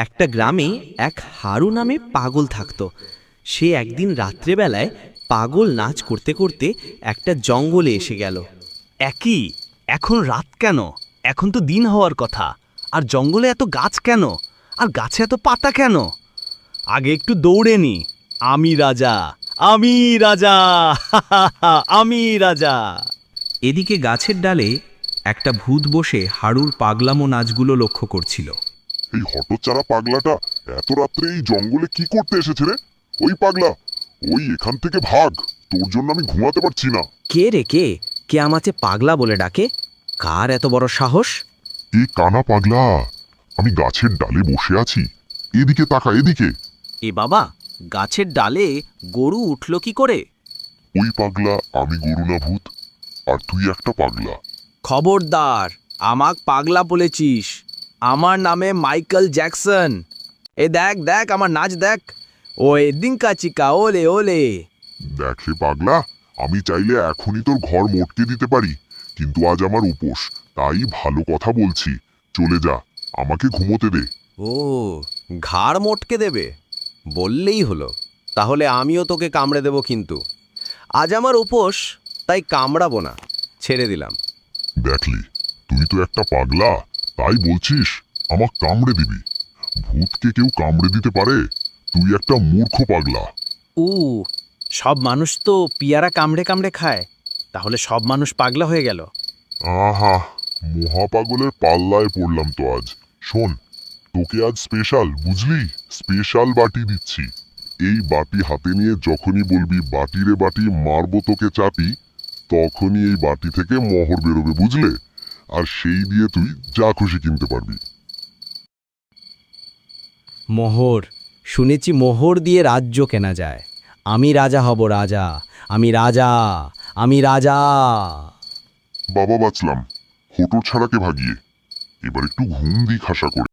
একটা গ্রামে এক হারু নামে পাগল থাকত। সে একদিন রাত্রেবেলায় পাগল নাচ করতে করতে একটা জঙ্গলে এসে গেল। একই, এখন রাত কেন? এখন তো দিন হওয়ার কথা। আর জঙ্গলে এত গাছ কেন? আর গাছে এত পাতা কেন? আগে একটু দৌড়ে নি। আমি রাজা, আমি রাজা, আমি রাজা। এদিকে গাছের ডালে একটা ভূত বসে হারুর পাগলামো নাচগুলো লক্ষ্য করছিল। এই হতচারা পাগলাটা এত রাত্রে এই জঙ্গলে কি করতে এসেছে রে? ওই পাগলা, ওই এখান থেকে ভাগ, তোর জন্য আমি ঘুমাতে পারছি না। কে রে কে? কে আমাকে পাগলা বলে ডাকে? কার এত বড় সাহস? এ কানা পাগলা, আমি গাছের ডালে বসে আছি, এদিকে তাকা, এদিকে। এ বাবা, গাছের ডালে গরু উঠল কি করে? ওই পাগলা আমি গরু না ভূত, আর তুই একটা পাগলা। খবরদার, আমাক পাগলা বলেছিস? আমার নামে মাইকেল জ্যাকসন। এ দেখ দেখ আমার নাচ দেখ। ও এদিনকা চিকা ওলে ওলে। দেখে পাগলা, আমি চাইলে এখনই তোর ঘর মোটকে দিতে পারি, কিন্তু আজ আমার উপোস, তাই ভালো কথা বলছি, চলে যা, আমাকে ঘুমোতে দে। ও, ঘাড় মোটকে দেবে? বললেই হলো। তাহলে আমিও তোকে কামড়ে দেব, কিন্তু আজ আমার উপোস, তাই কামড়াবো না, ছেড়ে দিলাম। দেখলি, তুই তো একটা পাগলা, তাই বলছিস আমাক কামড়ে দিবি? ভূতকে কেউ কামড়ে দিতে পারে? তুই একটা মূর্খ পাগলা। সব মানুষ তো পিয়ারা কামড়ে কামড়ে খায়, তাহলে সব মানুষ পাগলা হয়ে গেল? আহা, মহাপাগলের পাল্লায় পড়লাম তো আজ। শোন, তোকে আজ স্পেশাল, বুঝলি, স্পেশাল বাটি দিচ্ছি। এই বাটি হাতে নিয়ে যখনই বলবি বাটি রে বাটি, মারবো তোকে চাটি, তখনই এই বাটি থেকে মোহর বেরোবে, বুঝলে? আর সেই দিয়ে তুই যা খুশি কিনতে পারবি। মোহর, শুনেছি মোহর দিয়ে রাজ্য কেনা যায়। আমি রাজা হব, রাজা, আমি রাজা, আমি রাজা। বাবা বাঁচলাম, হোটো ছাড়াকে ভাগিয়ে। এবার একটু ঘুম দিই খাসা করে।